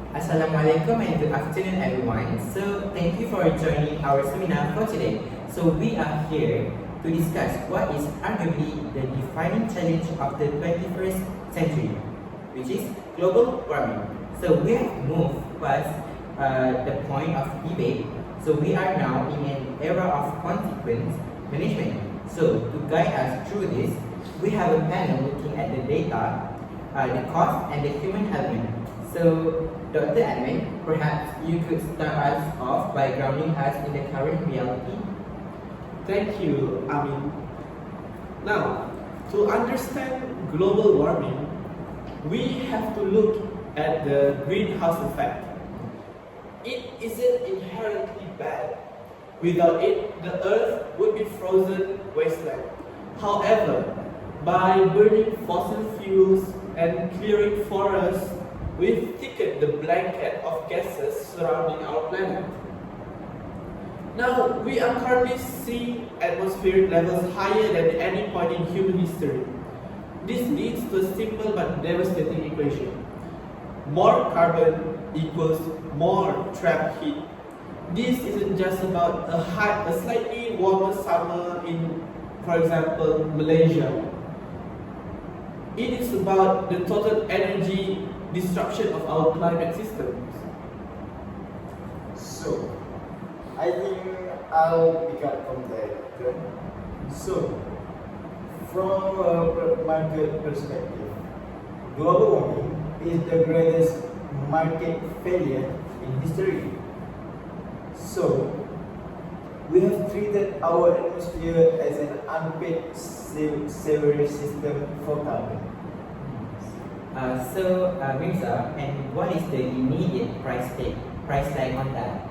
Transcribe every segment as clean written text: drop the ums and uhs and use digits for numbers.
Assalamualaikum and good afternoon everyone. So thank you for joining our seminar for today. So we are here to discuss what is arguably the defining challenge of the 21st century, which is global warming. So we have moved past the point of debate. So we are now in an era of consequence management. So to guide us through this, we have a panel looking at the data, the cost and the human element. So, Dr. Edmund, perhaps you could start us off by grounding us in the current reality. Thank you, Amin. Now, to understand global warming, we have to look at the greenhouse effect. It isn't inherently bad. Without it, the Earth would be frozen wasteland. However, by burning fossil fuels and clearing forests, we've thickened the blanket of gases surrounding our planet. Now, we are currently seeing atmospheric levels higher than any point in human history. This leads to a simple but devastating equation. More carbon equals more trapped heat. This isn't just about a slightly warmer summer in, for example, Malaysia. It is about the total energy disruption of our climate systems. So, I think I'll pick up from there. So, from a market perspective, global warming is the greatest market failure in history. So, we have treated our atmosphere as an unpaid sewerage system for carbon. Mirza, and what is the immediate price tag on that?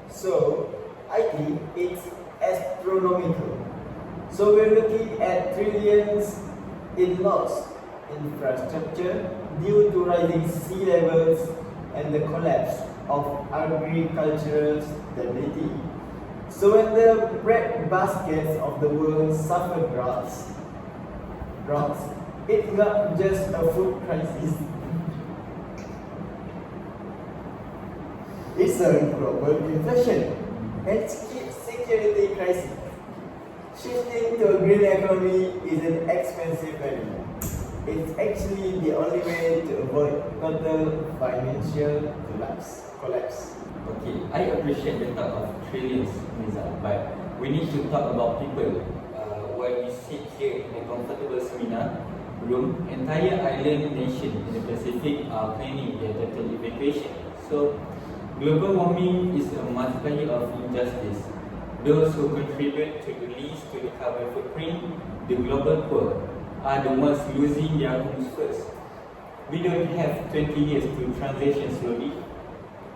So, I think it's astronomical. So, we're looking at trillions in lost infrastructure due to rising sea levels and the collapse of agricultural stability. So, when the bread baskets of the world suffer droughts, it's not just a food crisis. It's a global inflation and security crisis. Shifting to a green economy is an expensive venture. It's actually the only way to avoid total financial collapse. Okay, I appreciate the talk of trillions, Mirza, but we need to talk about people. While we sit here in a comfortable seminar room, entire island nations in the Pacific are planning their total evacuation. So, global warming is a multiplier of injustice. Those who contribute to the least to the carbon footprint, the global poor, are the ones losing their homes first. We don't have 20 years to transition slowly,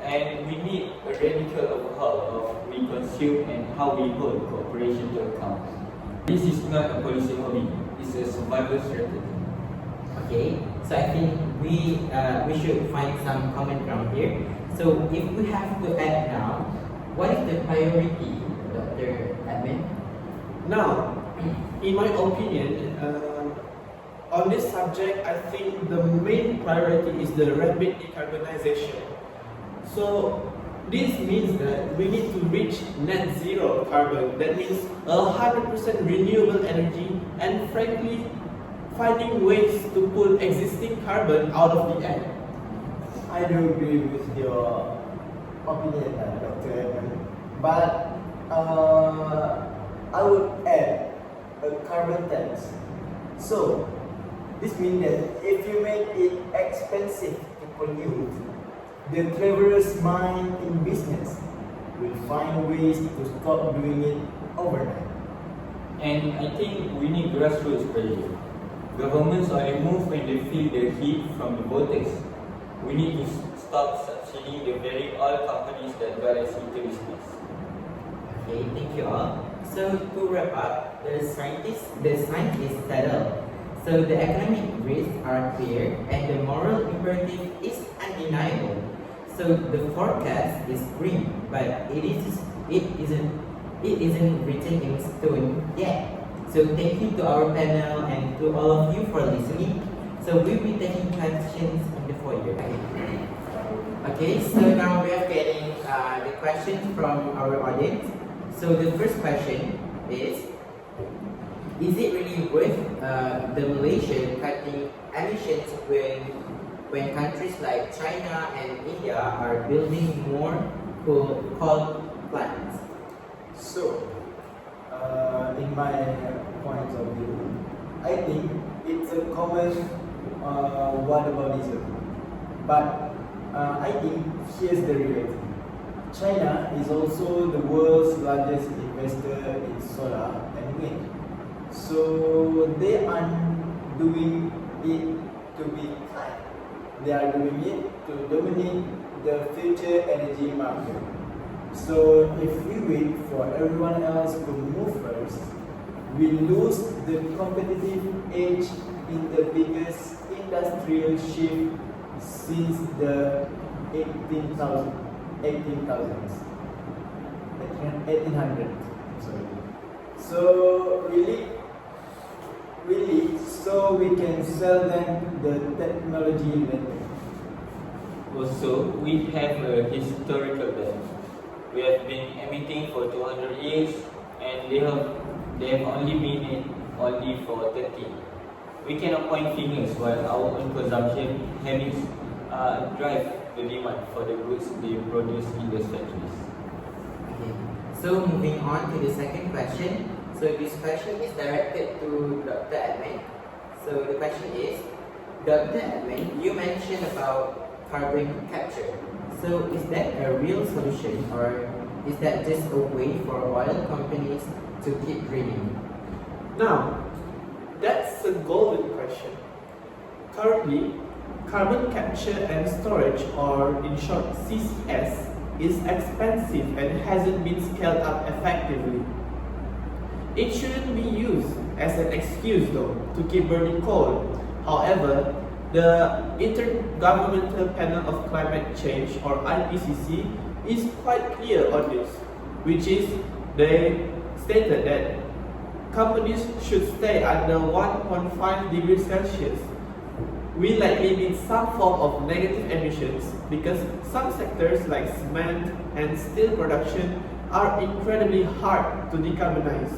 and we need a radical overhaul of how we consume and how we hold cooperation to account. This is not a policy hobby, it's a survival strategy. Okay, so I think we should find some common ground here. So if we have to add now, what is the priority, Dr. Edmund? Now, in my opinion, on this subject, I think the main priority is the rapid decarbonization. So, this means that we need to reach net zero carbon. That means 100% renewable energy and frankly, finding ways to pull existing carbon out of the air. I do agree with your opinion, Dr. Edmund. But I would add a carbon tax. So, this means that if you make it expensive to pollute, the cleverest mind in business will find ways to stop doing it overnight. And I think we need grassroots pressure. Governments only move when they feel the heat from the voters. We need to stop subsidizing the very oil companies that got us into this mess. Okay, thank you all. So to wrap up, the scientists settled. So the economic risks are clear and the moral imperative is undeniable. So the forecast is grim, but it isn't written in stone yet. So thank you to our panel and to all of you for listening. So we'll be taking questions in the foyer. Okay, so now we are getting the questions from our audience. So the first question is it really worth the Malaysia cutting emissions when countries like China and India are building more coal plants? So, in my point of view, I think it's a common whataboutism. But I think here's the reality. China is also the world's largest investor in solar and wind. So they aren't doing it to be kind. They are doing it to dominate the future energy market. So if we wait for everyone else to move first, we lose the competitive edge in the biggest industrial shift since the 1800s. Sorry. So really, so we can sell them the technology later. Also, we have a historical debt. We have been emitting for 200 years, and they have only been it only for 30. We cannot point fingers while our own consumption habits drive the demand for the goods they produce in those factories. Okay. So moving on to the second question. So this question is directed to Dr. Edmund. So the question is, Dr. Edmund, you mentioned about carbon capture. So is that a real solution, or is that just a way for oil companies to keep drilling? Now, that's a golden question. Currently, carbon capture and storage, or in short CCS, is expensive and hasn't been scaled up effectively. It shouldn't be used as an excuse though to keep burning coal. However, the Intergovernmental Panel of Climate Change, or IPCC, is quite clear on this, which is they stated that companies should stay under 1.5 degrees Celsius. We likely need some form of negative emissions because some sectors like cement and steel production are incredibly hard to decarbonize.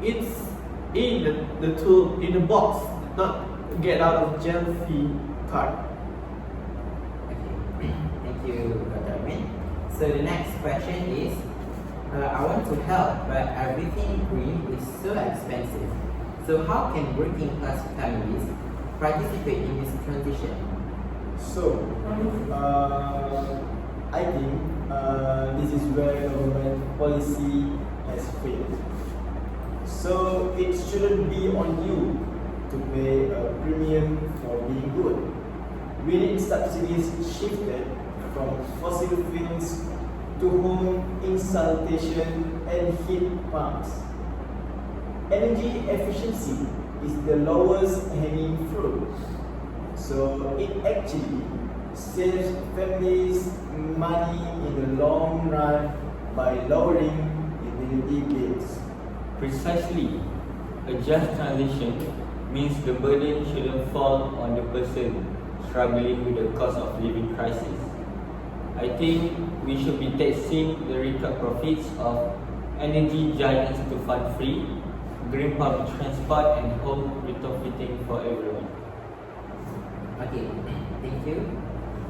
It's in the box, not get out of jail fee card. Okay. Thank you, Dr. Edmund. So the next question is, I want to help, but everything green is so expensive. So how can working class families participate in this transition? So, I think this is where government policy has failed. So it shouldn't be on you to pay a premium for being good. We need subsidies shifted from fossil fuels to home insulation and heat pumps. Energy efficiency is the lowest hanging fruit. So it actually saves families money in the long run by lowering utility bills. Precisely, a just transition means the burden shouldn't fall on the person struggling with the cost of living crisis. I think we should be taxing the record profits of energy giants to fund free, green public transport and home retrofitting for everyone. Okay, thank you.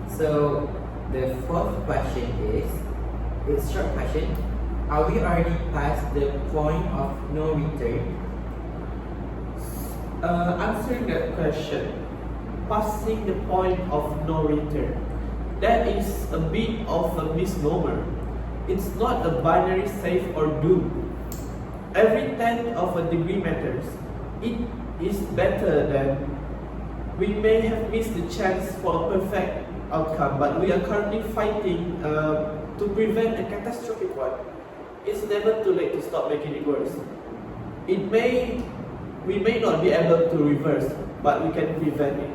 So the fourth question is, it's a short question. Are we already past the point of no return? Answering that question, passing the point of no return, that is a bit of a misnomer. It's not a binary safe or doom. Every tenth of a degree matters. It is better than we may have missed the chance for a perfect outcome, but we are currently fighting to prevent a catastrophic one. It's never too late to stop making it worse. We may not be able to reverse, but we can prevent it.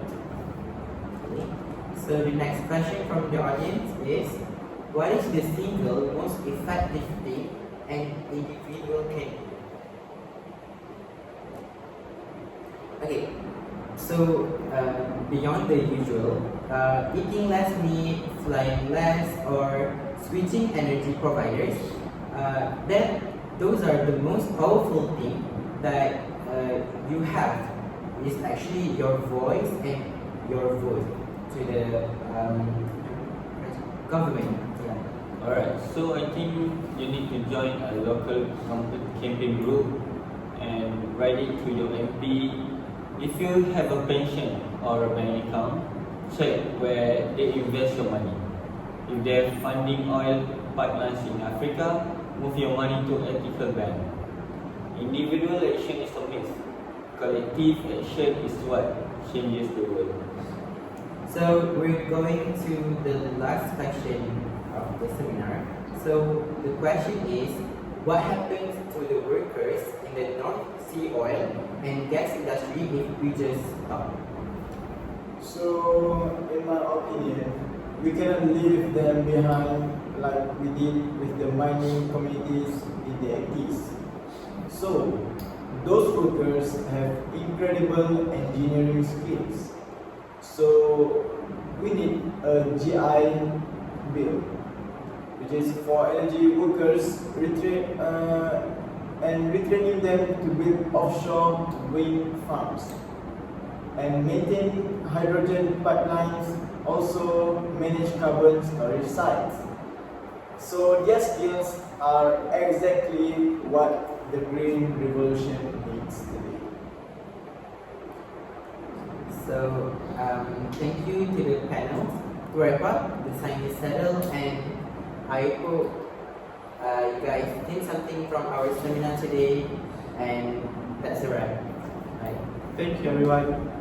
So the next question from the audience is, what is the single most effective thing an individual can do? Okay, so beyond the usual, eating less meat, flying less, or switching energy providers, then those are the most powerful thing that you have is actually your voice and your vote to the government. Yeah. Alright, so I think you need to join a local campaign group and write it to your MP. If you have a pension or a bank account, check where they invest your money. If they're funding oil pipelines in Africa, move your money to ethical bank. Individual action is a myth. Collective action is what changes the world. So we're going to the last section of the seminar. So the question is, what happens to the workers in the North Sea oil and gas industry if we just stop? So, in my opinion, we cannot leave them behind like we did with the mining communities in the 80s. So, those workers have incredible engineering skills. So, we need a GI bill, which is for energy workers and retraining them to build offshore wind farms and maintain hydrogen pipelines, also manage carbon storage sites. So their skills are exactly what the green revolution needs today. So thank you to the panel. To wrap up, the time is settled, and I hope you guys think something from our seminar today, and that's a wrap. Right? Thank you, everyone.